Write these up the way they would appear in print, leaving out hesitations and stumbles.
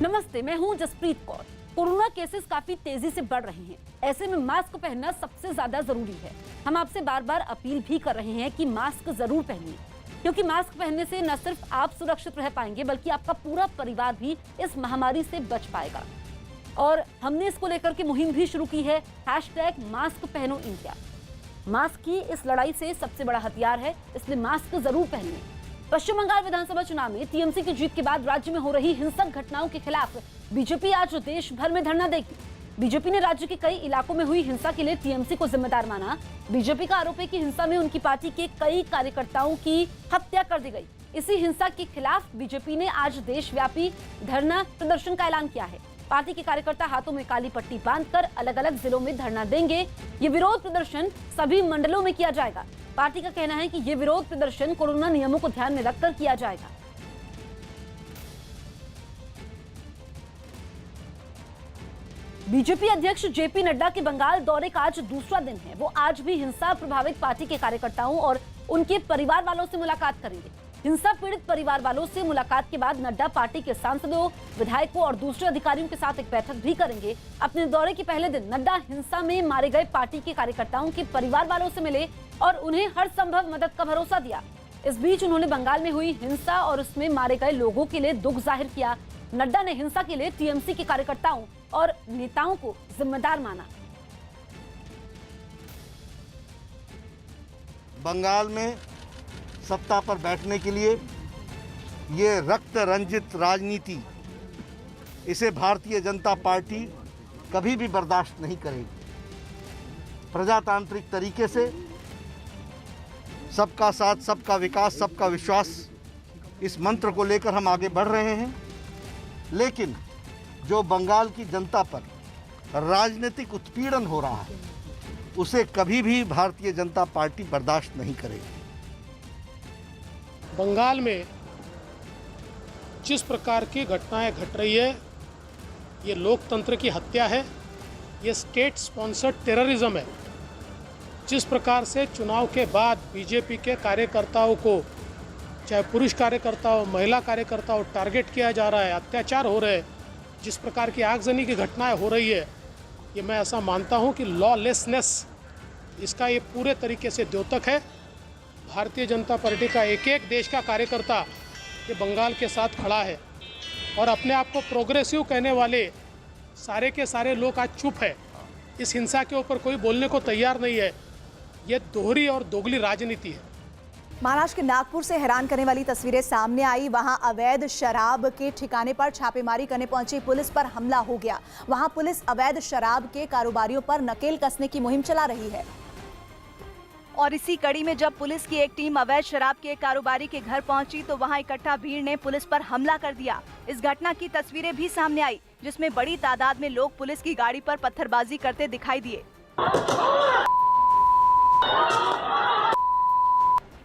नमस्ते, मैं हूं जसप्रीत कौर। कोरोना केसेस काफी तेजी से बढ़ रहे हैं। ऐसे में मास्क पहनना सबसे ज्यादा जरूरी है। हम आपसे बार बार अपील भी कर रहे हैं कि मास्क जरूर पहनिए, क्योंकि मास्क पहनने से न सिर्फ आप सुरक्षित रह पाएंगे बल्कि आपका पूरा परिवार भी इस महामारी से बच पाएगा। और हमने इसको लेकर के मुहिम भी शुरू की है, #मास्क पहनो इंडिया। मास्क ही इस लड़ाई से सबसे बड़ा हथियार है, इसलिए मास्क जरूर पहनिए। पश्चिम बंगाल विधानसभा चुनाव में टीएमसी की जीत के बाद राज्य में हो रही हिंसक घटनाओं के खिलाफ बीजेपी आज देश भर में धरना देगी। बीजेपी ने राज्य के कई इलाकों में हुई हिंसा के लिए टीएमसी को जिम्मेदार माना। बीजेपी का आरोप है कि हिंसा में उनकी पार्टी के कई कार्यकर्ताओं की हत्या कर दी गई। इसी हिंसा के खिलाफ बीजेपी ने आज देशव्यापी धरना प्रदर्शन का ऐलान किया है। पार्टी के कार्यकर्ता हाथों में काली पट्टी बांधकर अलग अलग जिलों में धरना देंगे। ये विरोध प्रदर्शन सभी मंडलों में किया जाएगा। पार्टी का कहना है कि ये विरोध प्रदर्शन कोरोना नियमों को ध्यान में रखकर किया जाएगा। बीजेपी अध्यक्ष जेपी नड्डा के बंगाल दौरे का आज दूसरा दिन है। वो आज भी हिंसा प्रभावित पार्टी के कार्यकर्ताओं और उनके परिवार वालों से मुलाकात करेंगे। हिंसा पीड़ित परिवार वालों से मुलाकात के बाद नड्डा पार्टी के सांसदों, विधायकों और दूसरे अधिकारियों के साथ एक बैठक भी करेंगे। अपने दौरे के पहले दिन नड्डा हिंसा में मारे गए पार्टी के कार्यकर्ताओं के परिवार वालों से मिले और उन्हें हर संभव मदद का भरोसा दिया। इस बीच उन्होंने बंगाल में हुई हिंसा और उसमें मारे गए लोगों के लिए दुख जाहिर किया। नड्डा ने हिंसा के लिए टीएमसी के कार्यकर्ताओं और नेताओं को जिम्मेदार माना। बंगाल में सत्ता पर बैठने के लिए ये रक्त रंजित राजनीति, इसे भारतीय जनता पार्टी कभी भी बर्दाश्त नहीं करेगी। प्रजातांत्रिक तरीके से सबका साथ, सबका विकास, सबका विश्वास, इस मंत्र को लेकर हम आगे बढ़ रहे हैं। लेकिन जो बंगाल की जनता पर राजनीतिक उत्पीड़न हो रहा है, उसे कभी भी भारतीय जनता पार्टी बर्दाश्त नहीं करेगी। बंगाल में जिस प्रकार की घटनाएं घट रही है, ये लोकतंत्र की हत्या है, ये स्टेट स्पॉन्सर्ड टेररिज्म है। जिस प्रकार से चुनाव के बाद बीजेपी के कार्यकर्ताओं को, चाहे पुरुष कार्यकर्ता हो, महिला कार्यकर्ता हो, टारगेट किया जा रहा है, अत्याचार हो रहे हैं, जिस प्रकार की आगजनी की घटनाएं हो रही है, ये मैं ऐसा मानता हूं कि लॉलेसनेस इसका ये पूरे तरीके से द्योतक है। भारतीय जनता पार्टी का एक एक देश का कार्यकर्ता ये बंगाल के साथ खड़ा है और अपने आप को प्रोग्रेसिव कहने वाले सारे के सारे लोग आज चुप है। इस हिंसा के ऊपर कोई बोलने को तैयार नहीं है। ये दोहरी और दोगली राजनीति है। महाराष्ट्र के नागपुर से हैरान करने वाली तस्वीरें सामने आई। वहां अवैध शराब के ठिकाने पर छापेमारी करने पहुंची पुलिस पर हमला हो गया। वहां पुलिस अवैध शराब के कारोबारियों पर नकेल कसने की मुहिम चला रही है। और इसी कड़ी में जब पुलिस की एक टीम अवैध शराब के कारोबारी के घर पहुंची तो वहां इकट्ठा भीड़ ने पुलिस पर हमला कर दिया। इस घटना की तस्वीरें भी सामने आई, जिसमें बड़ी तादाद में लोग पुलिस की गाड़ी पर पत्थरबाजी करते दिखाई दिए।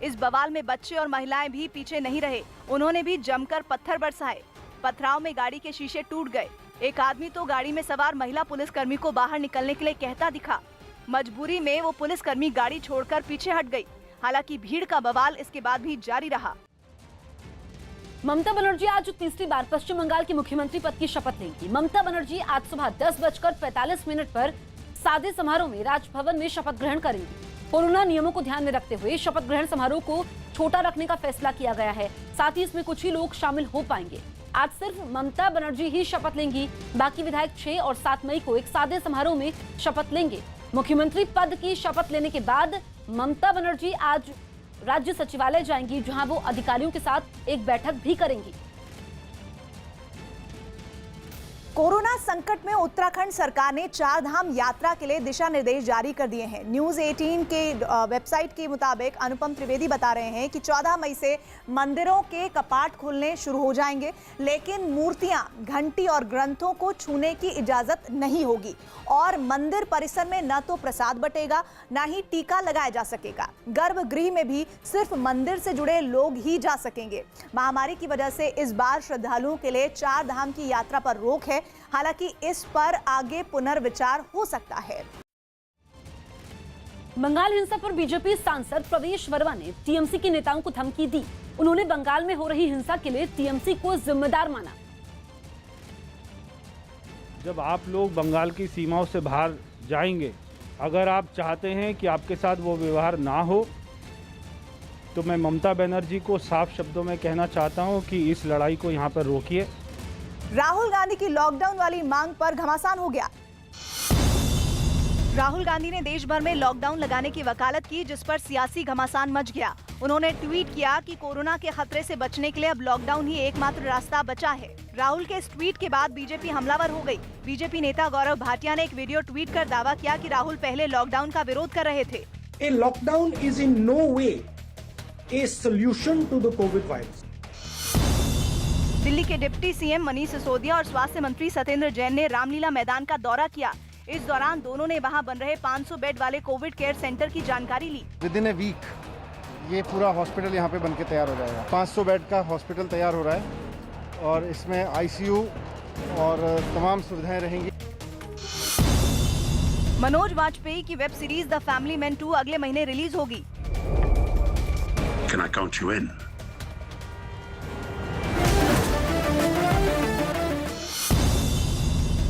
इस बवाल में बच्चे और महिलाएं भी पीछे नहीं रहे। उन्होंने भी जमकर पत्थर बरसाए। पथराव में गाड़ी के शीशे टूट गए। एक आदमी तो गाड़ी में सवार महिला पुलिसकर्मी को बाहर निकलने के लिए कहता दिखा। मजबूरी में वो पुलिसकर्मी गाड़ी छोड़कर पीछे हट गई। हालांकि भीड़ का बवाल इसके बाद भी जारी रहा। ममता बनर्जी आज तीसरी बार पश्चिम बंगाल की मुख्यमंत्री पद की शपथ लेंगी। ममता बनर्जी आज सुबह 10:45 पर सादे समारोह में राजभवन में शपथ ग्रहण करेंगी। कोरोना नियमों को ध्यान में रखते हुए शपथ ग्रहण समारोह को छोटा रखने का फैसला किया गया है। साथ ही इसमें कुछ ही लोग शामिल हो पाएंगे। आज सिर्फ ममता बनर्जी ही शपथ लेंगी। बाकी विधायक 6 और 7 मई को एक सादे समारोह में शपथ लेंगे। मुख्यमंत्री पद की शपथ लेने के बाद ममता बनर्जी आज राज्य सचिवालय जाएंगी, जहां वो अधिकारियों के साथ एक बैठक भी करेंगी। कोरोना संकट में उत्तराखंड सरकार ने 4 धाम यात्रा के लिए दिशा निर्देश जारी कर दिए हैं। न्यूज़ 18 के वेबसाइट के मुताबिक अनुपम त्रिवेदी बता रहे हैं कि 14 मई से मंदिरों के कपाट खुलने शुरू हो जाएंगे, लेकिन मूर्तियां, घंटी और ग्रंथों को छूने की इजाजत नहीं होगी और मंदिर परिसर में न तो प्रसाद बटेगा, न ही टीका लगाया जा सकेगा। गर्भगृह में भी सिर्फ मंदिर से जुड़े लोग ही जा सकेंगे। महामारी की वजह से इस बार श्रद्धालुओं के लिए 4 धाम की यात्रा पर रोक है। हालांकि इस पर आगे पुनर्विचार हो सकता है। बंगाल हिंसा पर बीजेपी सांसद प्रवेश वर्मा ने टीएमसी के नेताओं को धमकी दी। उन्होंने बंगाल में हो रही हिंसा के लिए टीएमसी को जिम्मेदार माना। जब आप लोग बंगाल की सीमाओं से बाहर जाएंगे, अगर आप चाहते हैं कि आपके साथ वो व्यवहार ना हो, तो मैं ममता बनर्जी को साफ शब्दों में कहना चाहता हूं कि इस लड़ाई को यहां पर रोकिए। राहुल गांधी की लॉकडाउन वाली मांग पर घमासान हो गया। राहुल गांधी ने देश भर में लॉकडाउन लगाने की वकालत की, जिस पर सियासी घमासान मच गया। उन्होंने ट्वीट किया कि कोरोना के खतरे से बचने के लिए अब लॉकडाउन ही एकमात्र रास्ता बचा है। राहुल के इस ट्वीट के बाद बीजेपी हमलावर हो गई। बीजेपी नेता गौरव भाटिया ने एक वीडियो ट्वीट कर दावा किया कि राहुल पहले लॉकडाउन का विरोध कर रहे थे। A lockdown is in no way a solution to the COVID virus. Delhi के डिप्टी सीएम मनीष सिसोदिया और स्वास्थ्य मंत्री सत्येंद्र जैन ने रामलीला मैदान का दौरा किया। इस दौरान दोनों ने वहां बन रहे 500 बेड वाले कोविड केयर सेंटर की जानकारी ली। विदिन ए वीक ये पूरा हॉस्पिटल यहाँ पे बनके तैयार हो जाएगा। 500 बेड का हॉस्पिटल तैयार हो रहा है और इसमें आईसीयू और तमाम सुविधाएं रहेंगी। मनोज वाजपेयी की web series the family man 2 अगले महीने रिलीज होगी। Can I count you in?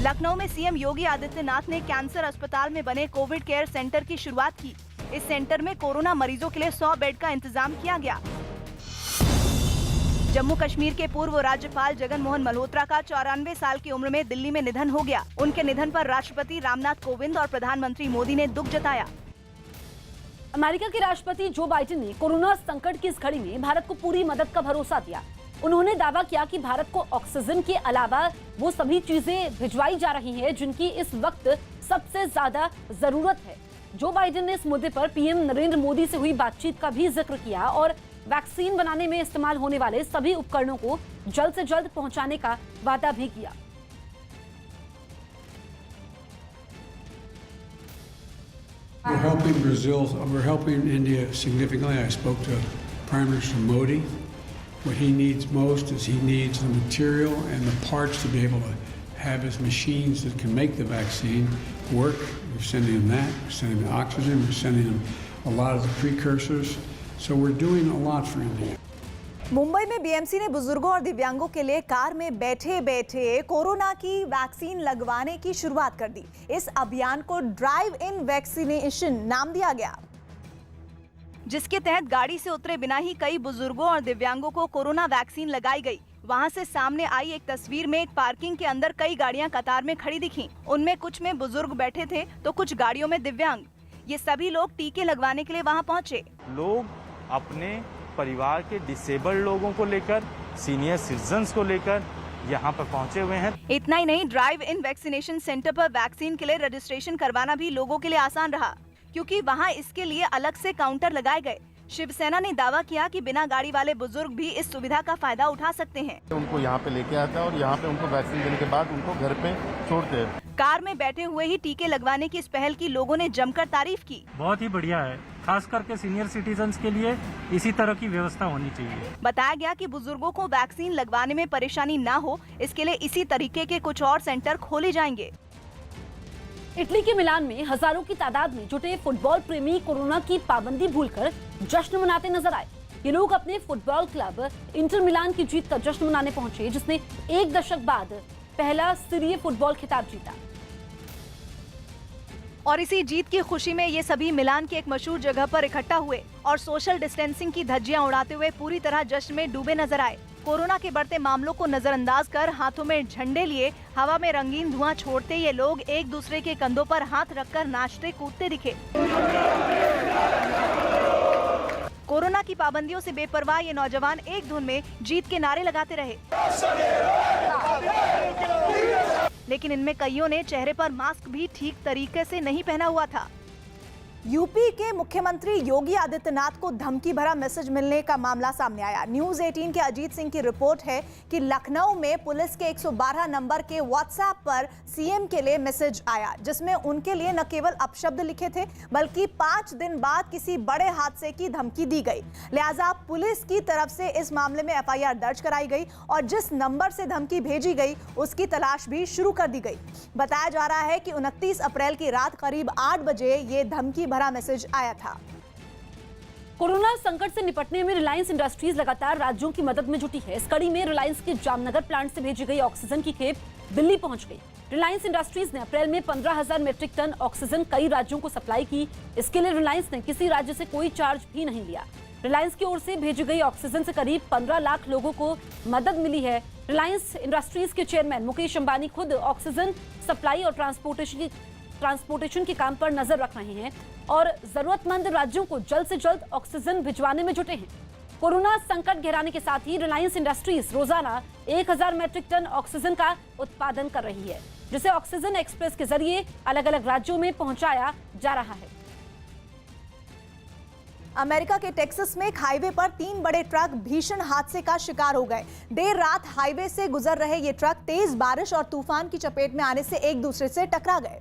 Lucknow में सीएम योगी आदित्यनाथ ने कैंसर अस्पताल में बने कोविड केयर सेंटर की शुरुआत की। इस सेंटर में कोरोना मरीजों के लिए 100 बेड का इंतजाम किया गया। जम्मू कश्मीर के पूर्व राज्यपाल जगन मोहन मल्होत्रा का 94 साल की उम्र में दिल्ली में निधन हो गया। उनके निधन पर राष्ट्रपति रामनाथ कोविंद और प्रधानमंत्री मोदी ने दुख जताया। अमेरिका के राष्ट्रपति जो बाइडेन ने कोरोना संकट की इस घड़ी में भारत को पूरी मदद का भरोसा दिया। उन्होंने दावा किया कि भारत को ऑक्सीजन के अलावा वो सभी चीजें भिजवाई जा रही हैं जिनकी इस वक्त सबसे ज्यादा जरूरत है। जो बाइडेन ने इस मुद्दे पर पीएम नरेंद्र मोदी से हुई बातचीत का भी जिक्र किया और वैक्सीन बनाने में इस्तेमाल होने वाले सभी उपकरणों को जल्द से जल्द पहुंचाने का वादा भी किया। We're helping Brazil, we're helping India significantly. I spoke to Prime Minister Modi. What he needs most is he needs the material and the parts to be able to have his machines that can make the vaccine work. We're sending them that, we're sending them oxygen, we're sending them a lot of the precursors. So we're doing a lot for India. Mumbai में BMC ने बुजुर्गों और दिव्यांगों के लिए car में बैठे बैठे कोरोना की वैक्सीन लगवाने की शुरुआत कर दी। इस अभियान को ड्राइव इन वैक्सीनेशन नाम दिया गया, जिसके तहत गाड़ी से उतरे बिना ही कई बुजुर्गों और दिव्यांगों को कोरोना वैक्सीन लगाई गई। वहां से सामने आई एक तस्वीर में एक पार्किंग के अंदर कई गाड़ियां कतार में खड़ी दिखीं। उनमें कुछ में बुजुर्ग बैठे थे तो कुछ गाड़ियों में दिव्यांग। ये सभी लोग टीके लगवाने के लिए वहां पहुंचे। लोग अपने परिवार के डिसेबल्ड लोगों को लेकर, सीनियर सिटीजन्स को लेकर यहाँ पर पहुँचे हुए हैं। इतना ही नहीं, ड्राइव इन वैक्सीनेशन सेंटर पर वैक्सीन के लिए रजिस्ट्रेशन करवाना भी लोगों के लिए आसान रहा, क्योंकि वहां इसके लिए अलग से काउंटर लगाए गए। शिवसेना ने दावा किया कि बिना गाड़ी वाले बुजुर्ग भी इस सुविधा का फायदा उठा सकते हैं। उनको यहाँ पे लेके आता है और यहाँ पे उनको वैक्सीन देने के बाद उनको घर पे छोड़ते हैं। कार में बैठे हुए ही टीके लगवाने की इस पहल की लोगों ने जमकर तारीफ की। बहुत ही बढ़िया है, खास करके सीनियर सिटीजन्स के लिए इसी तरह की व्यवस्था होनी चाहिए। बताया गया कि बुजुर्गों को वैक्सीन लगवाने में परेशानी न हो, इसके लिए इसी तरीके के कुछ और सेंटर खोले जाएंगे। इटली के मिलान में हजारों की तादाद में जुटे फुटबॉल प्रेमी कोरोना की पाबंदी भूलकर जश्न मनाते नजर आए। ये लोग अपने फुटबॉल क्लब इंटर मिलान की जीत का जश्न मनाने पहुंचे, जिसने एक दशक बाद पहला सीरिये फुटबॉल खिताब जीता। और इसी जीत की खुशी में ये सभी मिलान की एक मशहूर जगह पर इकट्ठा हुए और सोशल डिस्टेंसिंग की धज्जियां उड़ाते हुए पूरी तरह जश्न में डूबे नजर आए। कोरोना के बढ़ते मामलों को नजरअंदाज कर हाथों में झंडे लिए हवा में रंगीन धुआं छोड़ते ये लोग एक दूसरे के कंधों पर हाथ रखकर नाचते कूदते दिखे। कोरोना की पाबंदियों से बेपरवाह ये नौजवान एक धुन में जीत के नारे लगाते रहे, लेकिन इनमें कईयों ने चेहरे पर मास्क भी ठीक तरीके से नहीं पहना हुआ था। यूपी के मुख्यमंत्री योगी आदित्यनाथ को धमकी भरा मैसेज मिलने का मामला सामने आया। न्यूज 18 के अजीत सिंह की रिपोर्ट है कि लखनऊ में पुलिस के 112 नंबर के व्हाट्सएप पर सीएम के लिए मैसेज आया, जिसमें उनके लिए न केवल अपशब्द लिखे थे बल्कि 5 दिन बाद किसी बड़े हादसे की धमकी दी गई। लिहाजा पुलिस की तरफ से इस मामले में एफआईआर दर्ज कराई गई और जिस नंबर से धमकी भेजी गई उसकी तलाश भी शुरू कर दी गई। बताया जा रहा है कि 29 अप्रैल की रात करीब 8 बजे ये धमकी भरा मैसेज आया था। कोरोना संकट से निपटने में रिलायंस इंडस्ट्रीज लगातार राज्यों की मदद में जुटी है। इस कड़ी में रिलायंस के जामनगर प्लांट से भेजी गई ऑक्सीजन की खेप दिल्ली पहुंच गई। रिलायंस इंडस्ट्रीज ने अप्रैल में 15,000 मीट्रिक टन ऑक्सीजन कई राज्यों को सप्लाई की। इसके लिए रिलायंस ने किसी राज्य से कोई चार्ज भी नहीं लिया। रिलायंस की ओर से भेजी गई ऑक्सीजन से करीब 15 लाख लोगों को मदद मिली है। रिलायंस इंडस्ट्रीज के चेयरमैन मुकेश अंबानी खुद ऑक्सीजन सप्लाई और ट्रांसपोर्टेशन के काम पर नजर रख रहे हैं और जरूरतमंद राज्यों को जल्द से जल्द ऑक्सीजन भिजवाने में जुटे हैं। कोरोना संकट गहराने के साथ ही रिलायंस इंडस्ट्रीज रोजाना 1000 मीट्रिक टन ऑक्सीजन का उत्पादन कर रही है, जिसे ऑक्सीजन एक्सप्रेस के जरिए अलग अलग राज्यों में पहुंचाया जा रहा है। अमेरिका के टेक्सास में एक हाईवे पर 3 बड़े ट्रक भीषण हादसे का शिकार हो गए। देर रात हाईवे से गुजर रहे ये ट्रक तेज बारिश और तूफान की चपेट में आने से एक दूसरे से टकरा गए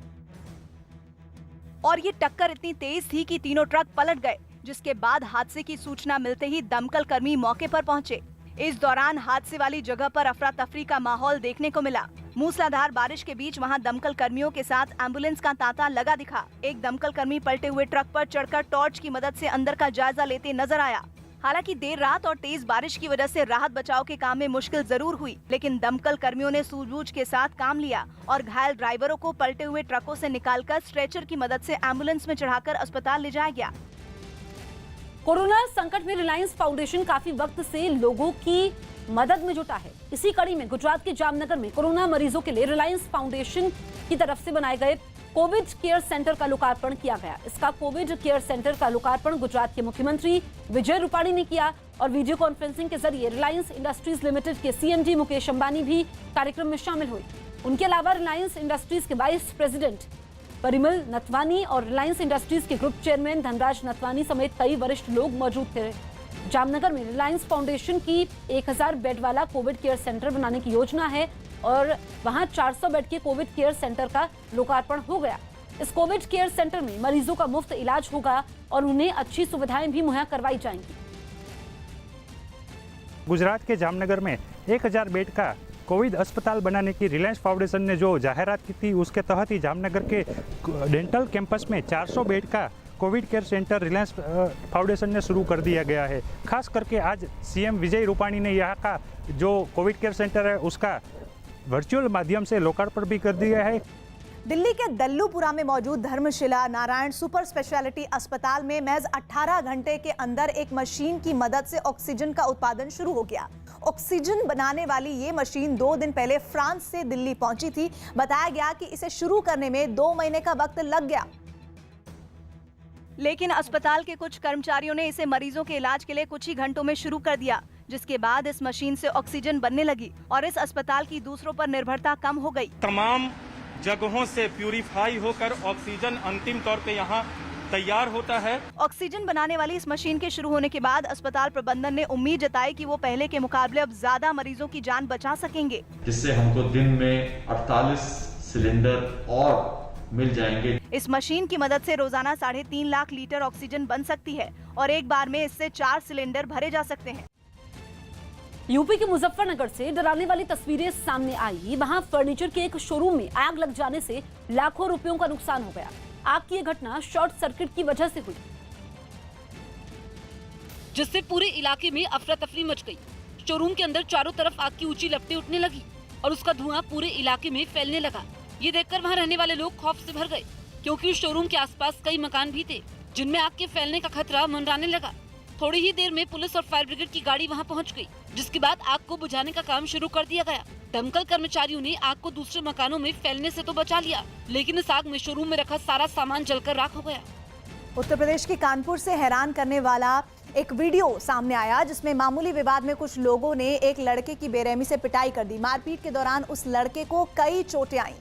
और ये टक्कर इतनी तेज थी कि तीनों ट्रक पलट गए, जिसके बाद हादसे की सूचना मिलते ही दमकल कर्मी मौके पर पहुंचे। इस दौरान हादसे वाली जगह पर अफरा तफरी का माहौल देखने को मिला। मूसलाधार बारिश के बीच वहां दमकल कर्मियों के साथ एम्बुलेंस का तांता लगा दिखा। एक दमकल कर्मी पलटे हुए ट्रक पर चढ़कर टॉर्च की मदद से अंदर का जायजा लेते नजर आया। हालांकि देर रात और तेज बारिश की वजह से राहत बचाव के काम में मुश्किल जरूर हुई, लेकिन दमकल कर्मियों ने सूझबूझ के साथ काम लिया और घायल ड्राइवरों को पलटे हुए ट्रकों से निकालकर स्ट्रेचर की मदद से एम्बुलेंस में चढ़ाकर अस्पताल ले जाया गया। कोरोना संकट में रिलायंस फाउंडेशन काफी वक्त से लोगों की मदद में जुटा है। इसी कड़ी में गुजरात के जामनगर में कोरोना मरीजों के लिए रिलायंस फाउंडेशन की तरफ से बनाए गए कोविड केयर सेंटर का लोकार्पण किया गया। इसका कोविड केयर सेंटर का लोकार्पण गुजरात के मुख्यमंत्री विजय रूपाणी ने किया और वीडियो कॉन्फ्रेंसिंग के जरिए रिलायंस इंडस्ट्रीज लिमिटेड के सीएमडी मुकेश अंबानी भी कार्यक्रम में शामिल हुए। उनके अलावा रिलायंस इंडस्ट्रीज के वाइस प्रेसिडेंट परिमल नथवानी और रिलायंस इंडस्ट्रीज के ग्रुप चेयरमैन धनराज नथवानी समेत कई वरिष्ठ लोग मौजूद थे। जामनगर में रिलायंस फाउंडेशन की 1000 बेड वाला कोविड केयर सेंटर बनाने की योजना है और वहां 400 बेड के कोविड केयर सेंटर का लोकार्पण हो गया। इस कोविड केयर सेंटर में मरीजों का मुफ्त इलाज होगा और उन्हें अच्छी सुविधाएं भी मुहैया करवाई जाएंगी। गुजरात के जामनगर में 1000 बेड का कोविड अस्पताल बनाने की रिलायंस फाउंडेशन ने जो जाहिरात की थी, उसके तहत ही जामनगर के डेंटल कैंपस में 400 बेड का Covid care centre Reliance foundation ने शुरू कर दिया गया है। खास करके आज सीएम विजय रूपाणी ने यहाँ का जो कोविड केयर सेंटर है उसका वर्चुअल माध्यम से लोकार्पण भी कर दिया है। दिल्ली के दल्लूपुरा में मौजूद धर्मशिला नारायण सुपर स्पेशलिटी अस्पताल में महज 18 घंटे के अंदर एक मशीन की मदद से ऑक्सीजन का उत्पादन शुरू हो गया। ऑक्सीजन बनाने वाली ये मशीन 2 दिन पहले फ्रांस से दिल्ली पहुंची थी। बताया गया कि इसे शुरू करने में 2 महीने का वक्त लग गया, लेकिन अस्पताल के कुछ कर्मचारियों ने इसे मरीजों के इलाज के लिए कुछ ही घंटों में शुरू कर दिया, जिसके बाद इस मशीन से ऑक्सीजन बनने लगी और इस अस्पताल की दूसरों पर निर्भरता कम हो गई। तमाम जगहों से प्यूरिफाई होकर ऑक्सीजन अंतिम तौर पे यहाँ तैयार होता है। ऑक्सीजन बनाने वाली इस मशीन के शुरू होने के बाद अस्पताल प्रबंधन ने उम्मीद जताई कि वो पहले के मुकाबले अब ज्यादा मरीजों की जान बचा सकेंगे, जिससे हमको दिन में 48 सिलेंडर और मिल जाएंगे। इस मशीन की मदद से रोजाना 3.5 लाख लीटर ऑक्सीजन बन सकती है और एक बार में इससे 4 सिलेंडर भरे जा सकते हैं। यूपी के मुजफ्फरनगर से डराने वाली तस्वीरें सामने आई। वहां फर्नीचर के एक शोरूम में आग लग जाने से लाखों रुपयों का नुकसान हो गया। आग की यह घटना शॉर्ट सर्किट की वजह से हुई, जिससे पूरे इलाके में अफरा तफरी मच गई। शोरूम के अंदर चारों तरफ आग की ऊंची लपटें उठने लगी और उसका धुआं पूरे इलाके में फैलने लगा। ये देखकर वहां रहने वाले लोग खौफ से भर गए, क्योंकि उस शोरूम के आसपास कई मकान भी थे जिनमें आग के फैलने का खतरा मंडराने लगा। थोड़ी ही देर में पुलिस और फायर ब्रिगेड की गाड़ी वहां पहुंच गई, जिसके बाद आग को बुझाने का काम शुरू कर दिया गया। दमकल कर्मचारियों ने आग को दूसरे मकानों में फैलने से तो बचा लिया, लेकिन इस आग में शोरूम में रखा सारा सामान जलकर राख हो गया। उत्तर प्रदेश के कानपुर से हैरान करने वाला एक वीडियो सामने आया, जिसमें मामूली विवाद में कुछ लोगों ने एक लड़के की बेरहमी से पिटाई कर दी। मारपीट के दौरान उस लड़के को कई चोटें आईं,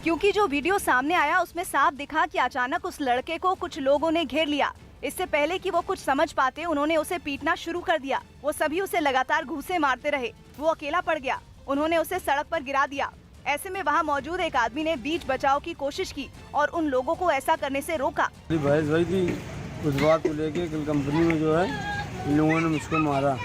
क्योंकि जो वीडियो सामने आया उसमें साफ दिखा कि अचानक उस लड़के को कुछ लोगों ने घेर लिया। इससे पहले कि वो कुछ समझ पाते, उन्होंने उसे पीटना शुरू कर दिया। वो सभी उसे लगातार घूंसे मारते रहे। वो अकेला पड़ गया। उन्होंने उसे सड़क पर गिरा दिया। ऐसे में वहाँ मौजूद एक आदमी ने बीच बचाव की कोशिश की और उन लोगों को ऐसा करने से रोका। बहस भई थी उस बात को लेके, कंपनी में जो है इन लोगों ने मुझको मारा।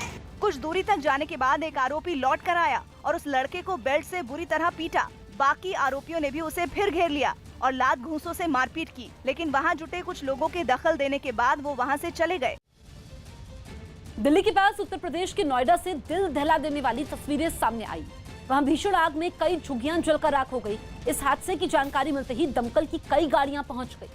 कुछ दूरी तक जाने के बाद एक आरोपी लौट कर आया और उस लड़के को बेल्ट से बुरी तरह पीटा। बाकी आरोपियों ने भी उसे फिर घेर लिया और लात घूंसों से मारपीट की, लेकिन वहां जुटे कुछ लोगों के दखल देने के बाद वो वहां से चले गए। दिल्ली के पास उत्तर प्रदेश के नोएडा से दिल दहला देने वाली तस्वीरें सामने आई। वहां भीषण आग में कई झुग्गियां जलकर राख हो गई। इस हादसे की जानकारी मिलते ही दमकल की कई गाड़ियां पहुंच गई,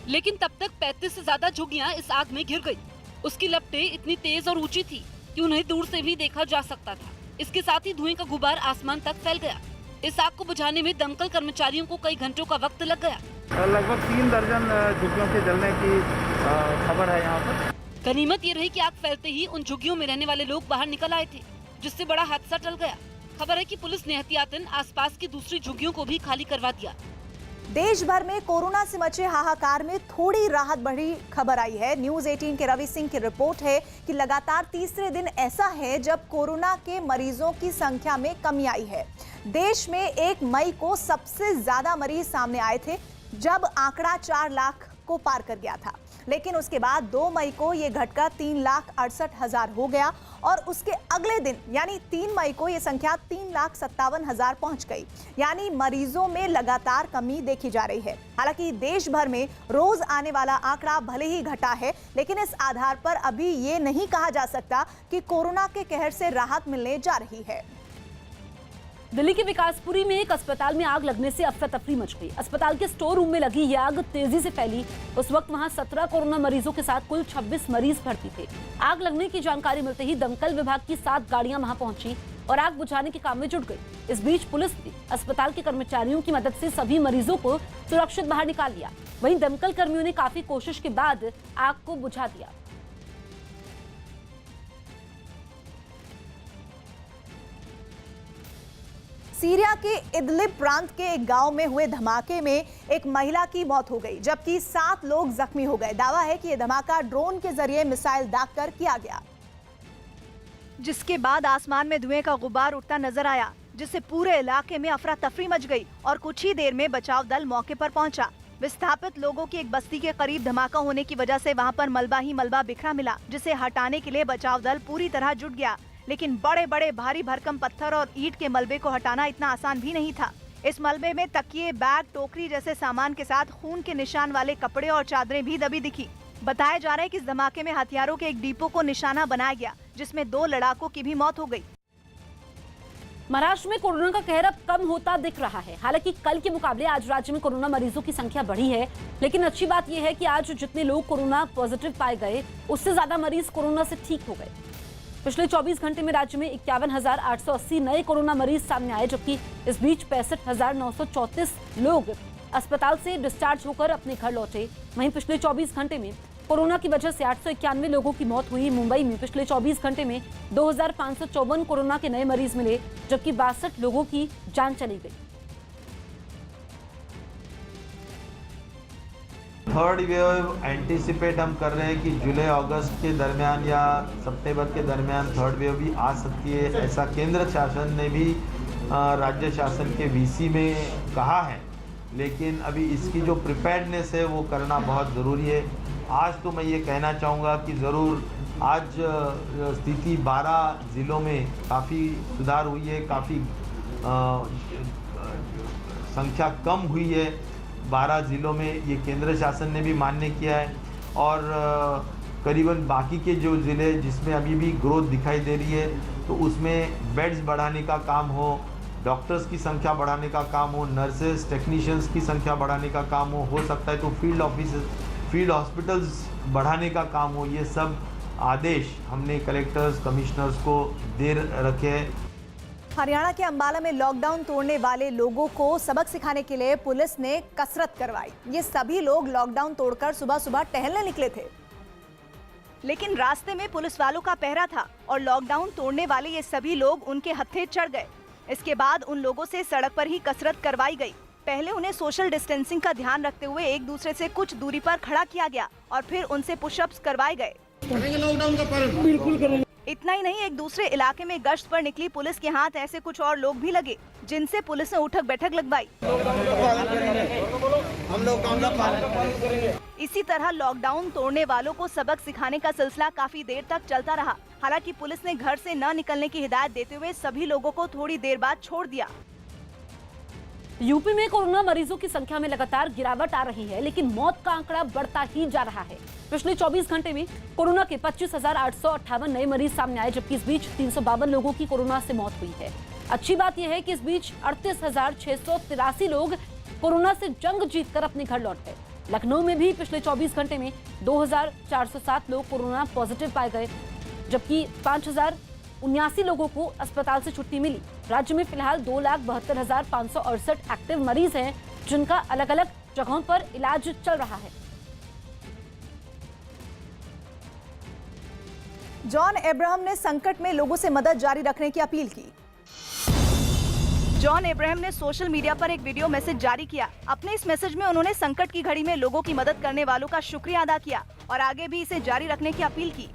लेकिन तब तक 35 से ज्यादा झुग्गियां इस आग में घिर गई। उसकी लपटें इतनी तेज और ऊंची थी कि उन्हें दूर से भी देखा जा सकता था। इसके साथ ही धुएं का गुबार आसमान तक फैल गया। इस आग को बुझाने में दमकल कर्मचारियों को कई घंटों का वक्त लग गया। लगभग 3 दर्जन झुग्गियों के जलने की खबर है यहाँ पर। गनीमत ये रही कि आग फैलते ही उन झुग्गियों में रहने वाले लोग बाहर निकल आए थे, जिससे बड़ा हादसा टल गया। खबर है कि पुलिस ने एहतियातन आसपास की दूसरी झुग्गियों को भी खाली करवा दिया। देश भर में कोरोना से मचे हाहाकार में थोड़ी राहत बढ़ी खबर आई है। न्यूज 18 के रवि सिंह की रिपोर्ट है कि लगातार तीसरे दिन ऐसा है जब कोरोना के मरीजों की संख्या में कमी आई है। देश में 1 मई को सबसे ज्यादा मरीज सामने आए थे, जब आंकड़ा 4 लाख को पार कर गया था, लेकिन उसके बाद 2 मई को ये घटकर 3,68,000 हो गया और उसके अगले दिन यानी 3 मई को ये संख्या 3,57,000 पहुंच गई। यानी मरीजों में लगातार कमी देखी जा रही है। हालांकि देश भर में रोज आने वाला आंकड़ा भले ही घटा है, लेकिन इस आधार पर अभी ये नहीं कहा जा सकता कि कोरोना के कहर से राहत मिलने जा रही है। दिल्ली के विकासपुरी में एक अस्पताल में आग लगने से अफरा तफरी मच गई। अस्पताल के स्टोर रूम में लगी यह आग तेजी से फैली। उस वक्त वहां 17 कोरोना मरीजों के साथ कुल 26 मरीज भर्ती थे। आग लगने की जानकारी मिलते ही दमकल विभाग की 7 गाड़ियां वहां पहुंची और आग बुझाने के काम में जुट गई। इस बीच पुलिस ने अस्पताल के कर्मचारियों की मदद से सभी मरीजों को सुरक्षित बाहर निकाल लिया। वहीं दमकल कर्मियों ने काफी कोशिश के बाद आग को बुझा दिया। सीरिया के इदलिब प्रांत के एक गांव में हुए धमाके में एक महिला की मौत हो गई, जबकि 7 लोग जख्मी हो गए। दावा है कि यह धमाका ड्रोन के जरिए मिसाइल दागकर किया गया, जिसके बाद आसमान में धुएं का गुबार उठता नजर आया, जिससे पूरे इलाके में अफरा तफरी मच गई और कुछ ही देर में बचाव दल मौके पर पहुंचा। विस्थापित लोगों की एक बस्ती के करीब धमाका होने की वजह से वहां पर मलबा ही मलबा बिखरा मिला, जिसे हटाने के लिए बचाव दल पूरी तरह जुट गया। लेकिन बड़े बड़े भारी भरकम पत्थर और ईंट के मलबे को हटाना इतना आसान भी नहीं था। इस मलबे में तकिए, बैग, टोकरी जैसे सामान के साथ खून के निशान वाले कपड़े और चादरें भी दबी दिखी। बताया जा रहा है कि इस धमाके में हथियारों के एक डिपो को निशाना बनाया गया, जिसमें 2 लड़ाकों की भी मौत हो गई। महाराष्ट्र में कोरोना का कहर अब कम होता दिख रहा है। हालांकि कल के मुकाबले आज राज्य में कोरोना मरीजों की संख्या बढ़ी है, लेकिन अच्छी बात यह है कि आज जितने लोग कोरोना पॉजिटिव पाए गए, उससे ज्यादा मरीज कोरोना से ठीक हो गए। पिछले 24 घंटे में राज्य में 51,880 नए कोरोना मरीज सामने आए, जबकि इस बीच 65,934 लोग अस्पताल से डिस्चार्ज होकर अपने घर लौटे। वहीं पिछले 24 घंटे में कोरोना की वजह से 891 लोगों की मौत हुई। मुंबई में पिछले 24 घंटे में 2,554 कोरोना के नए मरीज मिले, जबकि 62 लोगों की जान चली गई। थर्ड वेव एंटीसिपेट हम कर रहे हैं कि जुलाई अगस्त के दरमियान या सितंबर के दरमियान थर्ड वेव भी आ सकती है। ऐसा केंद्र शासन ने भी राज्य शासन के वीसी में कहा है, लेकिन अभी इसकी जो प्रिपेयर्डनेस है वो करना बहुत ज़रूरी है। आज तो मैं ये कहना चाहूँगा कि ज़रूर आज स्थिति 12 ज़िलों में काफ़ी सुधार हुई है, काफ़ी संख्या कम हुई है 12 ज़िलों में, ये केंद्र शासन ने भी मान्य किया है। और करीबन बाकी के जो ज़िले जिसमें अभी भी ग्रोथ दिखाई दे रही है, तो उसमें बेड्स बढ़ाने का काम हो, डॉक्टर्स की संख्या बढ़ाने का काम हो, नर्सेस टेक्नीशियंस की संख्या बढ़ाने का काम हो सकता है तो फील्ड हॉस्पिटल्स बढ़ाने का काम हो। ये सब आदेश हमने कलेक्टर्स, कमिश्नर्स को दे रखे हैं। हरियाणा के अंबाला में लॉकडाउन तोड़ने वाले लोगों को सबक सिखाने के लिए पुलिस ने कसरत करवाई। ये सभी लोग लॉकडाउन तोड़कर सुबह सुबह टहलने निकले थे, लेकिन रास्ते में पुलिस वालों का पहरा था और लॉकडाउन तोड़ने वाले ये सभी लोग उनके हत्थे चढ़ गए। इसके बाद उन लोगों से सड़क पर ही कसरत करवाई गई। पहले उन्हें सोशल डिस्टेंसिंग का ध्यान रखते हुए एक दूसरे से कुछ दूरी पर खड़ा किया गया और फिर उनसे पुशअप्स करवाए गए। लॉकडाउन का पालन बिल्कुल करेंगे। इतना ही नहीं, एक दूसरे इलाके में गश्त पर निकली पुलिस के हाथ ऐसे कुछ और लोग भी लगे, जिनसे पुलिस ने उठक बैठक लगवाई। हम लॉकडाउन का पालन करेंगे। इसी तरह लॉकडाउन तोड़ने वालों को सबक सिखाने का सिलसिला काफी देर तक चलता रहा। हालांकि पुलिस ने घर से न निकलने की हिदायत देते हुए सभी लोगों को थोड़ी देर बाद छोड़ दिया। यूपी में कोरोना मरीजों की संख्या में लगातार गिरावट आ रही है, लेकिन मौत का आंकड़ा बढ़ता ही जा रहा है। पिछले 24 घंटे में कोरोना के 25,858 नए मरीज सामने आए, जबकि इस बीच 352 लोगों की कोरोना से मौत हुई है। अच्छी बात यह है कि इस बीच 38,683 लोग कोरोना से जंग जीतकर अपने घर लौट गए। लखनऊ में भी पिछले 24 घंटे में 2,407 लोग कोरोना पॉजिटिव पाए गए, जबकि 5,079 लोगों को अस्पताल से छुट्टी मिली। राज्य में फिलहाल 2,72,568 एक्टिव मरीज हैं, जिनका अलग अलग जगहों पर इलाज चल रहा है। जॉन अब्राहम ने संकट में लोगों से मदद जारी रखने की अपील की। जॉन अब्राहम ने सोशल मीडिया पर एक वीडियो मैसेज जारी किया। अपने इस मैसेज में उन्होंने संकट की घड़ी में लोगों की मदद करने वालों का शुक्रिया अदा किया और आगे भी इसे जारी रखने की अपील की।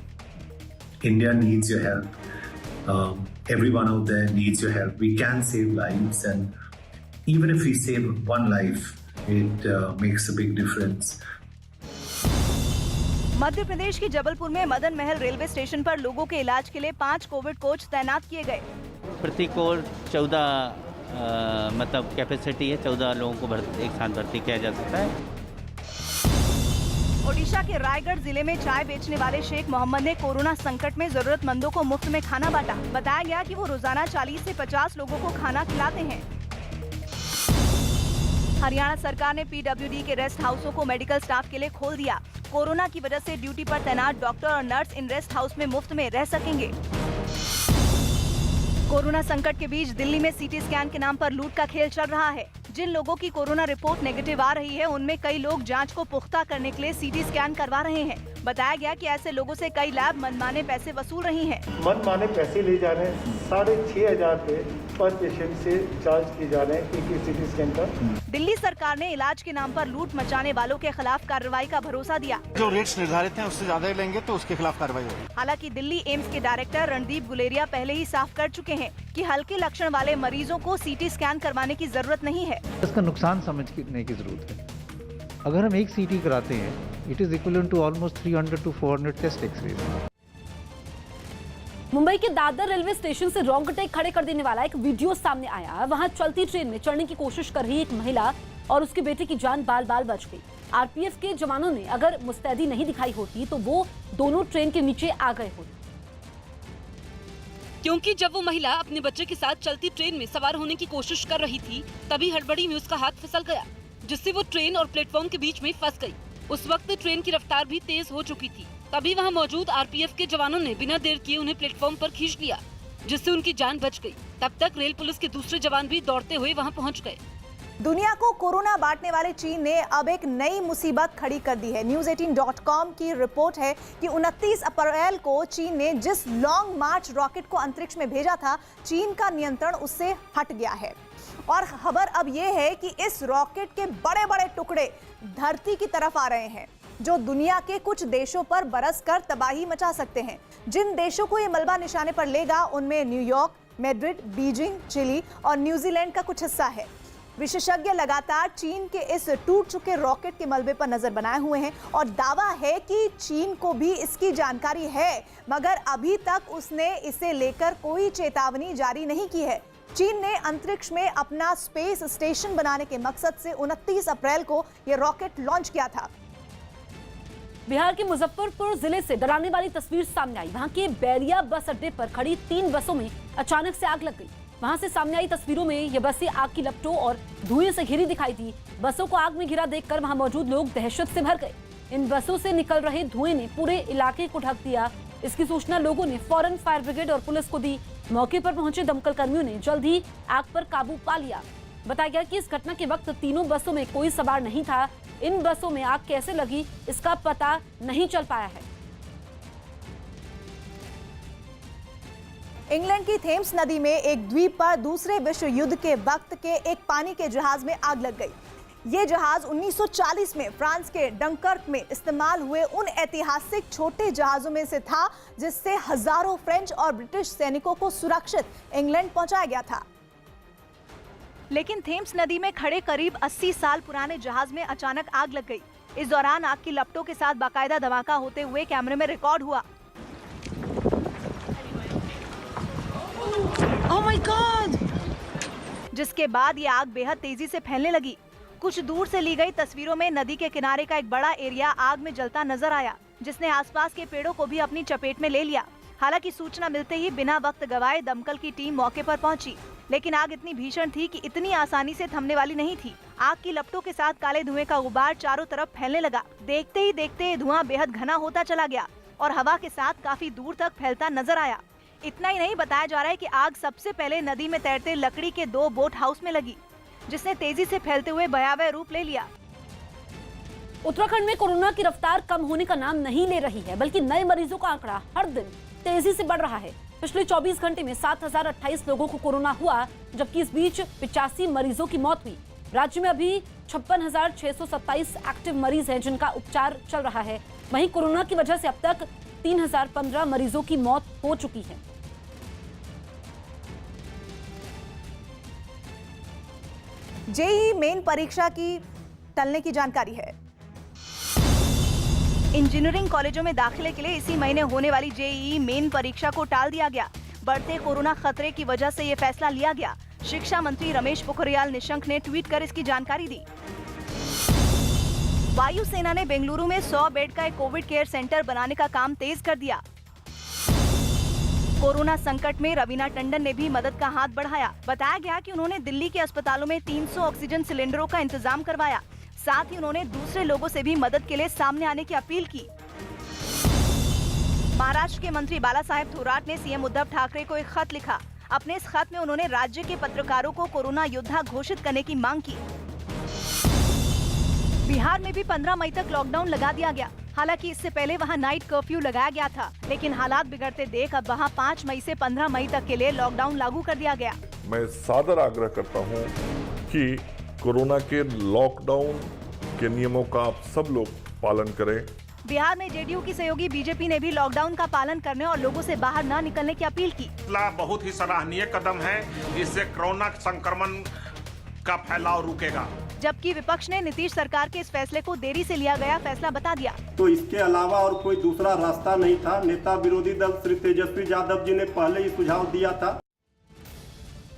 India needs your help. Everyone out there needs your help. We can save lives, and even if we save one life, it makes a big difference. Madhya Pradesh के जबलपुर में मदन महल रेलवे स्टेशन पर लोगों के इलाज के लिए 5 कोविड कोच तैनात किए गए। प्रति कोच 14 मतलब कैपेसिटी है, 14 लोगों को एक साथ भर्ती किया जा सकता है। ओडिशा के रायगढ़ जिले में चाय बेचने वाले शेख मोहम्मद ने कोरोना संकट में जरूरतमंदों को मुफ्त में खाना बांटा। बताया गया कि वो रोजाना 40 से 50 लोगों को खाना खिलाते हैं। हरियाणा सरकार ने पीडब्ल्यूडी के रेस्ट हाउसों को मेडिकल स्टाफ के लिए खोल दिया। कोरोना की वजह से ड्यूटी पर तैनात डॉक्टर और नर्स इन रेस्ट हाउस में मुफ्त में रह सकेंगे। कोरोना संकट के बीच दिल्ली में सीटी स्कैन के नाम पर लूट का खेल चल रहा है। जिन लोगों की कोरोना रिपोर्ट नेगेटिव आ रही है, उनमें कई लोग जांच को पुख्ता करने के लिए सीटी स्कैन करवा रहे हैं। बताया गया कि ऐसे लोगों से कई लैब मनमाने पैसे वसूल रही हैं। मनमाने पैसे ले जा रहे हैं। 6,500 पे पर पेशेंट से चार्ज किए जा रहे हैं एक सीटी स्कैन का। दिल्ली सरकार ने इलाज के नाम पर लूट मचाने वालों के खिलाफ कार्रवाई का भरोसा दिया। जो रेट्स निर्धारित हैं उससे ज्यादा लेंगे तो उसके खिलाफ कार्रवाई होगी। हालांकि दिल्ली एम्स के डायरेक्टर रणदीप गुलेरिया पहले ही साफ कर चुके हैं कि हल्के लक्षण वाले मरीजों को सीटी स्कैन करवाने की जरूरत नहीं है। इसका नुकसान समझने की जरूरत है। अगर हम एक सीटी कराते हैं, it is equivalent to almost 300 to 400 chest x-ray. Mumbai के दादर रेलवे स्टेशन से रोंगटे खड़े कर देने वाला एक वीडियो सामने आया। वहां चलती ट्रेन में चढ़ने की कोशिश कर रही एक महिला और उसके बेटे की जान बाल बाल बच गई। आरपीएफ के जवानों ने अगर मुस्तैदी नहीं दिखाई होती तो वो दोनों ट्रेन के नीचे आ गए होते, क्योंकि जब वो महिला अपने बच्चे के साथ चलती ट्रेन में सवार होने की कोशिश कर रही थी, तभी हड़बड़ी में उसका हाथ फिसल गया, जिससे वो ट्रेन और प्लेटफॉर्म के बीच में फंस गई। उस वक्त ट्रेन की रफ्तार भी तेज हो चुकी थी। तभी वहां मौजूद आरपीएफ के जवानों ने बिना देर किए उन्हें प्लेटफॉर्म पर खींच लिया, जिससे उनकी जान बच गई। तब तक रेल पुलिस के दूसरे जवान भी दौड़ते हुए वहां पहुंच गए। दुनिया को कोरोना बांटने वाले चीन ने अब एक नई मुसीबत खड़ी कर दी है। News18.com की रिपोर्ट है कि 29 अप्रैल को चीन ने जिस लॉन्ग मार्च रॉकेट को अंतरिक्ष में भेजा था, चीन का नियंत्रण उससे हट गया है। और खबर अब यह है कि इस रॉकेट के बड़े बड़े टुकड़े धरती की तरफ आ रहे हैं, जो दुनिया के कुछ देशों पर बरसकर तबाही मचा सकते हैं। जिन देशों को ये मलबा निशाने पर लेगा, उनमें न्यूयॉर्क, मैड्रिड, बीजिंग, चिली और न्यूजीलैंड का कुछ हिस्सा है। विशेषज्ञ लगातार चीन के इस टूट चुके रॉकेट के मलबे पर नजर बनाए हुए हैं और दावा है कि चीन को भी इसकी जानकारी है, मगर अभी तक उसने इसे लेकर कोई चेतावनी जारी नहीं की है। चीन ने अंतरिक्ष में अपना स्पेस स्टेशन बनाने के मकसद से 29 अप्रैल को यह रॉकेट लॉन्च किया था। बिहार के मुजफ्फरपुर जिले से डराने वाली तस्वीर सामने आई। वहां के बैरिया बस अड्डे पर खड़ी 3 बसों में अचानक से आग लग गई। वहां से सामने आई तस्वीरों में ये बसें आग की लपटों और धुएं से घिरी दिखाई दी। बसों को आग में घिरा देखकर वहां मौजूद लोग दहशत से भर गए। इन बसों से निकल रहे धुएं ने पूरे इलाके को ढक दिया। इसकी सूचना लोगों ने फौरन फायर ब्रिगेड और पुलिस को दी। मौके पर पहुंचे दमकल कर्मियों ने जल्द ही आग पर काबू पा लिया। बताया गया कि इस घटना के वक्त तीनों बसों में कोई सवार नहीं था। इन बसों में आग कैसे लगी, इसका पता नहीं चल पाया है। इंग्लैंड की थेम्स नदी में एक द्वीप पर दूसरे विश्व युद्ध के वक्त के एक पानी के जहाज में आग लग गई। ये जहाज 1940 में फ्रांस के डंकर्क में इस्तेमाल हुए उन ऐतिहासिक छोटे जहाजों में से था, जिससे हजारों फ्रेंच और ब्रिटिश सैनिकों को सुरक्षित इंग्लैंड पहुंचाया गया था। लेकिन थेम्स नदी में खड़े करीब 80 साल पुराने जहाज में अचानक आग लग गई। इस दौरान आग की लपटों के साथ बाकायदा धमाका होते हुए कैमरे में रिकॉर्ड हुआ। Oh my God! जिसके बाद ये आग बेहद तेजी से फैलने लगी। कुछ दूर से ली गई तस्वीरों में नदी के किनारे का एक बड़ा एरिया आग में जलता नजर आया, जिसने आसपास के पेड़ों को भी अपनी चपेट में ले लिया। हालांकि सूचना मिलते ही बिना वक्त गवाए दमकल की टीम मौके पर पहुंची, लेकिन आग इतनी भीषण थी कि इतनी आसानी से थमने वाली नहीं थी। आग की लपटों के साथ काले धुएं का गुबार चारों तरफ फैलने लगा। देखते ही देखते ये धुआं बेहद घना होता चला गया और हवा के साथ काफी दूर तक फैलता नजर आया। इतना ही नहीं, बताया जा रहा है कि आग सबसे पहले नदी में तैरते लकड़ी के 2 बोट हाउस में लगी, जिसने तेजी से फैलते हुए भयावह रूप ले लिया। उत्तराखंड में कोरोना की रफ्तार कम होने का नाम नहीं ले रही है, बल्कि नए मरीजों का आंकड़ा हर दिन तेजी से बढ़ रहा है। पिछले 24 घंटे में 7028 लोगों को कोरोना हुआ, जबकि इस बीच 85 मरीजों की मौत हुई। राज्य में अभी 56,627 एक्टिव मरीज हैं, जिनका उपचार चल रहा है। वहीं कोरोना की वजह से अब तक 3015 मरीजों की मौत हो चुकी है। जेईई मेन परीक्षा की टलने की जानकारी है। इंजीनियरिंग कॉलेजों में दाखिले के लिए इसी महीने होने वाली जेईई मेन परीक्षा को टाल दिया गया। बढ़ते कोरोना खतरे की वजह से ये फैसला लिया गया। शिक्षा मंत्री रमेश पोखरियाल निशंक ने ट्वीट कर इसकी जानकारी दी। वायुसेना ने बेंगलुरु में 100 बेड का एक कोविड केयर सेंटर बनाने का काम तेज कर दिया। कोरोना संकट में रवीना टंडन ने भी मदद का हाथ बढ़ाया। बताया गया कि उन्होंने दिल्ली के अस्पतालों में 300 ऑक्सीजन सिलेंडरों का इंतजाम करवाया। साथ ही उन्होंने दूसरे लोगों से भी मदद के लिए सामने आने की अपील की। महाराष्ट्र के मंत्री बालासाहेब थोराट ने सीएम उद्धव ठाकरे को एक खत लिखा। अपने इस खत में उन्होंने राज्य के पत्रकारों को कोरोना योद्धा घोषित करने की मांग की। बिहार में भी 15 मई तक लॉकडाउन लगा दिया गया। हालांकि इससे पहले वहां नाइट कर्फ्यू लगाया गया था, लेकिन हालात बिगड़ते देख अब वहां 5 मई से 15 मई तक के लिए लॉकडाउन लागू कर दिया गया। मैं सादर आग्रह करता हूं कि कोरोना के लॉकडाउन के नियमों का आप सब लोग पालन करें। बिहार में जेडीयू की सहयोगी बीजेपी ने भी लॉकडाउन का पालन करने और लोगों से बाहर न निकलने की अपील की। बहुत ही सराहनीय कदम है, इससे कोरोना संक्रमण का फैलाव रुकेगा। जबकि विपक्ष ने नीतीश सरकार के इस फैसले को देरी से लिया गया फैसला बता दिया। तो इसके अलावा और कोई दूसरा रास्ता नहीं था। नेता विरोधी दल श्री तेजस्वी यादव जी ने पहले ही सुझाव दिया था।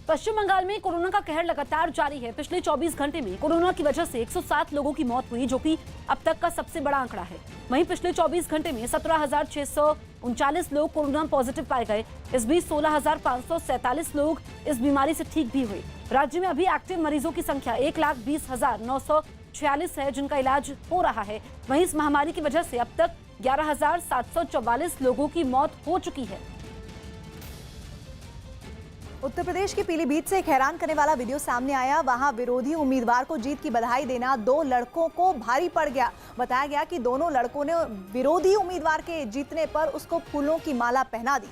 पश्चिम बंगाल में कोरोना का कहर लगातार जारी है। पिछले 24 घंटे में कोरोना की वजह से 107 लोगों की मौत हुई, जो कि अब तक का सबसे बड़ा आंकड़ा है। वहीं पिछले 24 घंटे में 17,639 लोग कोरोना पॉजिटिव पाए गए। इस बीच 16,547 लोग इस बीमारी से ठीक भी हुए। राज्य में अभी एक्टिव मरीजों की संख्या 1,20,946 है, जिनका इलाज हो रहा है। वहीं इस महामारी की वजह से अब तक 11,744 लोगों की मौत हो चुकी है। उत्तर प्रदेश के पीलीभीत से एक हैरान करने वाला वीडियो सामने आया। वहां विरोधी उम्मीदवार को जीत की बधाई देना 2 लड़कों को भारी पड़ गया। बताया गया कि दोनों लड़कों ने विरोधी उम्मीदवार के जीतने पर उसको फूलों की माला पहना दी,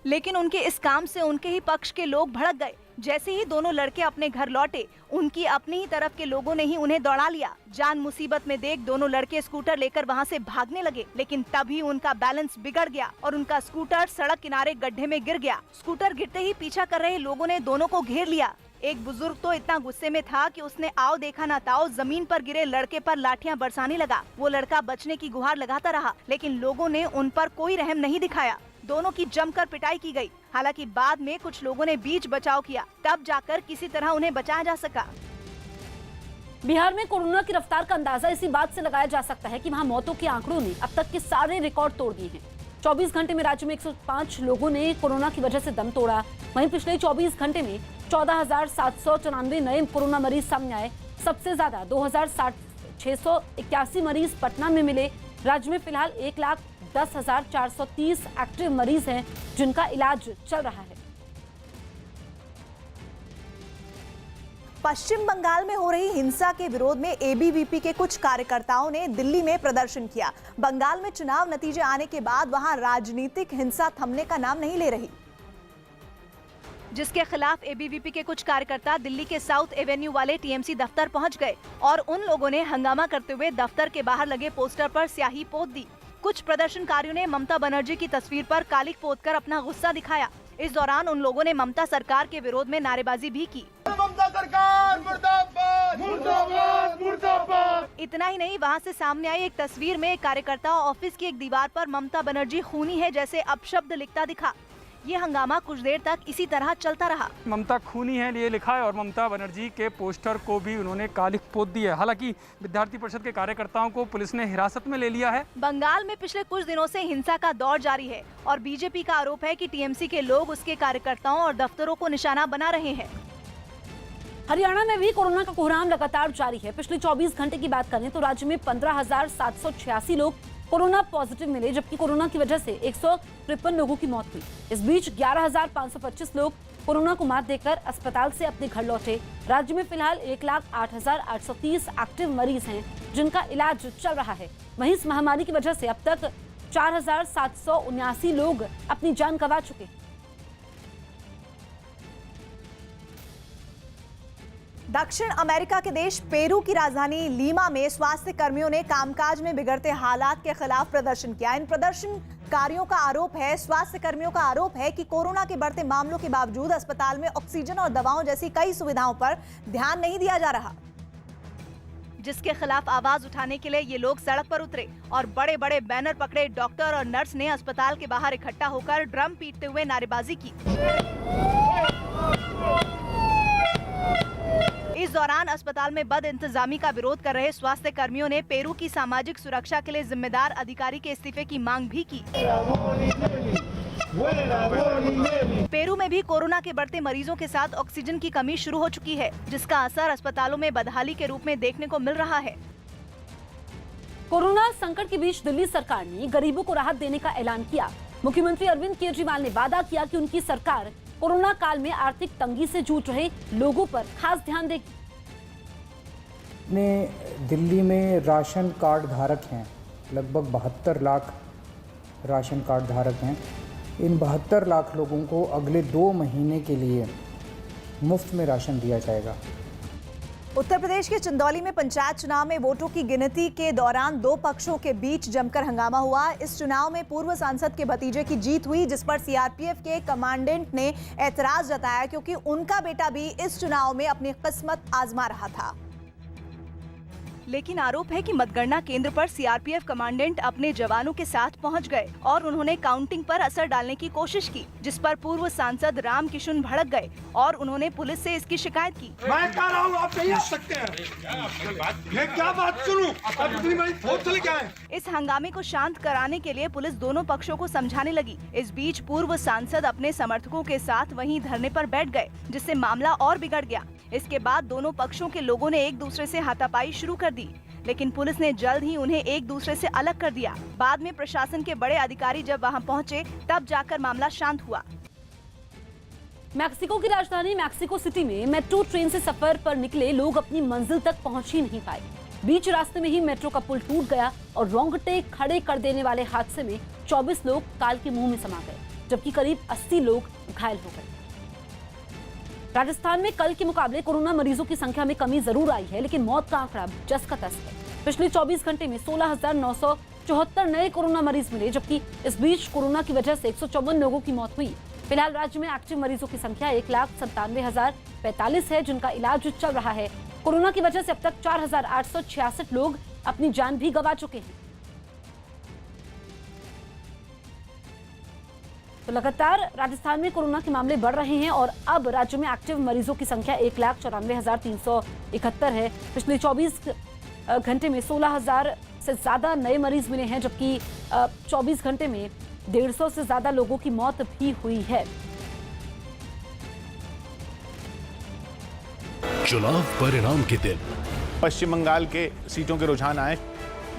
लेकिन उनके इस काम से उनके ही पक्ष के लोग भड़क गए। जैसे ही दोनों लड़के अपने घर लौटे, उनकी अपनी ही तरफ के लोगों ने ही उन्हें दौड़ा लिया। जान मुसीबत में देख दोनों लड़के स्कूटर लेकर वहां से भागने लगे, लेकिन तभी उनका बैलेंस बिगड़ गया और उनका स्कूटर सड़क किनारे गड्ढे में गिर गया। स्कूटर गिरते ही पीछा कर रहे लोगों ने दोनों को घेर लिया। एक बुजुर्ग तो इतना गुस्से में था कि उसने आओ देखा ना ताओ जमीन पर गिरे लड़के पर लाठियां बरसाने लगा। वो लड़का बचने की गुहार लगाता रहा, लेकिन लोगों ने उन पर कोई रहम नहीं दिखाया। दोनों की जमकर पिटाई की गई। हालांकि बाद में कुछ लोगों ने बीच बचाव किया, तब जाकर किसी तरह उन्हें बचाया जा सका। बिहार में कोरोना की रफ्तार का अंदाजा इसी बात से लगाया जा सकता है कि वहां मौतों के आंकड़ों ने अब तक के सारे रिकॉर्ड तोड़ दिए हैं। 24 घंटे में राज्य में 105 लोगों ने कोरोना की वजह से दम तोड़ा। वहीं पिछले 24 घंटे में 14,794 नए कोरोना मरीज सामने आए। सबसे ज्यादा 2,681 मरीज पटना में मिले। राज्य में फिलहाल 1,10,430 एक्टिव मरीज हैं, जिनका इलाज चल रहा है। पश्चिम बंगाल में हो रही हिंसा के विरोध में एबीवीपी के कुछ कार्यकर्ताओं ने दिल्ली में प्रदर्शन किया। बंगाल में चुनाव नतीजे आने के बाद वहां राजनीतिक हिंसा थमने का नाम नहीं ले रही, जिसके खिलाफ एबीवीपी के कुछ कार्यकर्ता दिल्ली के साउथ एवेन्यू वाले टीएमसी दफ्तर पहुंच गए और उन लोगों ने हंगामा करते हुए दफ्तर के बाहर लगे पोस्टर पर स्याही पोत दी। कुछ प्रदर्शनकारियों ने ममता बनर्जी की तस्वीर पर कालिख पोतकर अपना गुस्सा दिखाया। इस दौरान उन लोगों ने ममता सरकार के विरोध में नारेबाजी भी की। ममता सरकार मुर्दाबाद, मुर्दाबाद, मुर्दाबाद। इतना ही नहीं, वहां से सामने आई एक तस्वीर में एक कार्यकर्ता ऑफिस की एक दीवार पर ममता बनर्जी खूनी है जैसे अपशब्द लिखता दिखा। ये हंगामा कुछ देर तक इसी तरह चलता रहा। ममता खूनी है ये लिखा है और ममता बनर्जी के पोस्टर को भी उन्होंने कालिख पोत दी है। हालांकि विद्यार्थी परिषद के कार्यकर्ताओं को पुलिस ने हिरासत में ले लिया है। बंगाल में पिछले कुछ दिनों से हिंसा का दौर जारी है और बीजेपी का आरोप है कि टीएमसी के लोग उसके कार्यकर्ताओं और दफ्तरों को निशाना बना रहे हैं। हरियाणा में भी कोरोना का कोहराम लगातार जारी है। पिछले 24 घंटे की बात करें तो राज्य में 15,786 लोग कोरोना पॉजिटिव मिले, जबकि कोरोना की वजह से 153 लोगों की मौत हुई। इस बीच 11,525 लोग कोरोना को मात देकर अस्पताल से अपने घर लौटे। राज्य में फिलहाल 1,08,830 एक्टिव मरीज हैं जिनका इलाज चल रहा है। वहीं इस महामारी की वजह से अब तक 4,779 लोग अपनी जान गंवा चुके हैं। दक्षिण अमेरिका के देश पेरू की राजधानी लीमा में स्वास्थ्य कर्मियों ने कामकाज में बिगड़ते हालात के खिलाफ प्रदर्शन किया। इन प्रदर्शनकारियों का आरोप है, स्वास्थ्य कर्मियों का आरोप है कि कोरोना के बढ़ते मामलों के बावजूद अस्पताल में ऑक्सीजन और दवाओं जैसी कई सुविधाओं पर ध्यान नहीं दिया जा रहा, जिसके खिलाफ आवाज उठाने के लिए ये लोग सड़क पर उतरे और बड़े बड़े बैनर पकड़े। डॉक्टर और नर्स ने अस्पताल के बाहर इकट्ठा होकर ड्रम पीटते हुए नारेबाजी की। इस दौरान अस्पताल में बद इंतजामी का विरोध कर रहे स्वास्थ्य कर्मियों ने पेरू की सामाजिक सुरक्षा के लिए जिम्मेदार अधिकारी के इस्तीफे की मांग भी की। पेरू में भी कोरोना के बढ़ते मरीजों के साथ ऑक्सीजन की कमी शुरू हो चुकी है, जिसका असर अस्पतालों में बदहाली के रूप में देखने को मिल रहा है। कोरोना संकट के बीच दिल्ली सरकार ने गरीबों को राहत देने का ऐलान किया। मुख्यमंत्री अरविंद केजरीवाल ने वादा किया कि उनकी सरकार कोरोना काल में आर्थिक तंगी से जूझ रहे लोगों पर खास ध्यान देगी। दिल्ली में राशन कार्ड धारक हैं, लगभग 72 लाख राशन कार्ड धारक हैं। इन 72 लाख लोगों को अगले 2 महीने के लिए मुफ्त में राशन दिया जाएगा। उत्तर प्रदेश के चंदौली में पंचायत चुनाव में वोटों की गिनती के दौरान 2 पक्षों के बीच जमकर हंगामा हुआ। इस चुनाव में पूर्व सांसद के भतीजे की जीत हुई, जिस पर सीआरपीएफ के कमांडेंट ने ऐतराज जताया क्योंकि उनका बेटा भी इस चुनाव में अपनी किस्मत आजमा रहा था। लेकिन आरोप है कि मतगणना केंद्र पर सीआरपीएफ कमांडेंट अपने जवानों के साथ पहुंच गए और उन्होंने काउंटिंग पर असर डालने की कोशिश की, जिस पर पूर्व सांसद राम किशुन भड़क गए और उन्होंने पुलिस से इसकी शिकायत की। मैं कह रहा हूं, आप नहीं आ सकते हैं। मैं क्या बात सुनूं? आप इतनी बड़ी फोर्स चले क्या है? इस हंगामे को शांत कराने के लिए पुलिस दोनों पक्षों को समझाने लगी। इस बीच पूर्व सांसद अपने समर्थकों के साथ वहीं धरने पर बैठ गए, जिससे मामला और बिगड़ गया। इसके बाद दोनों पक्षों के लोगों ने एक दूसरे से हाथापाई शुरू कर दी, लेकिन पुलिस ने जल्द ही उन्हें एक दूसरे से अलग कर दिया। बाद में प्रशासन के बड़े अधिकारी जब वहां पहुंचे, तब जाकर मामला शांत हुआ। मैक्सिको की राजधानी मैक्सिको सिटी में मेट्रो ट्रेन से सफर पर निकले लोग अपनी मंजिल तक पहुंच ही नहीं पाए। बीच रास्ते में ही मेट्रो का पुल टूट गया और रोंगटे खड़े कर देने वाले हादसे में 24 लोग काल के मुंह में समा गए, जबकि करीब 80 लोग घायल हो गए। राजस्थान में कल के मुकाबले कोरोना मरीजों की संख्या में कमी जरूर आई है, लेकिन मौत का आंकड़ा जस का तस है। पिछले 24 घंटे में 16,974 नए कोरोना मरीज मिले, जबकि इस बीच कोरोना की वजह से 154 लोगों की मौत हुई। फिलहाल राज्य में एक्टिव मरीजों की संख्या 1,97,045 है, जिनका इलाज चल रहा है। कोरोना की वजह से अब तक 4,866 लोग अपनी जान भी गंवा चुके हैं। तो लगातार राजस्थान में कोरोना के मामले बढ़ रहे हैं और अब राज्य में एक्टिव मरीजों की संख्या 1,94,371 है। पिछले 24 घंटे में 16,000 से ज्यादा नए मरीज मिले हैं, जबकि 24 घंटे में 150 से ज्यादा लोगों की मौत भी हुई है। चुनाव परिणाम के दिन पश्चिम बंगाल के सीटों के रुझान आए।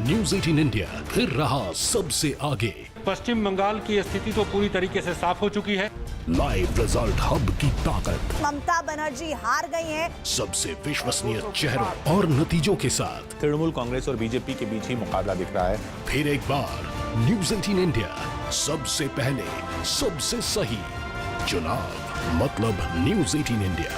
न्यूज़ 18 इंडिया फिर रहा सबसे आगे। पश्चिम बंगाल की स्थिति तो पूरी तरीके से साफ हो चुकी है। लाइव रिजल्ट हब की ताकत। ममता बनर्जी हार गई हैं। सबसे विश्वसनीय चेहरों और नतीजों के साथ तृणमूल कांग्रेस और बीजेपी के बीच ही मुकाबला दिख रहा है। फिर एक बार न्यूज़ 18 इंडिया, सबसे पहले सबसे सही। चुनाव मतलब न्यूज़ 18 इंडिया।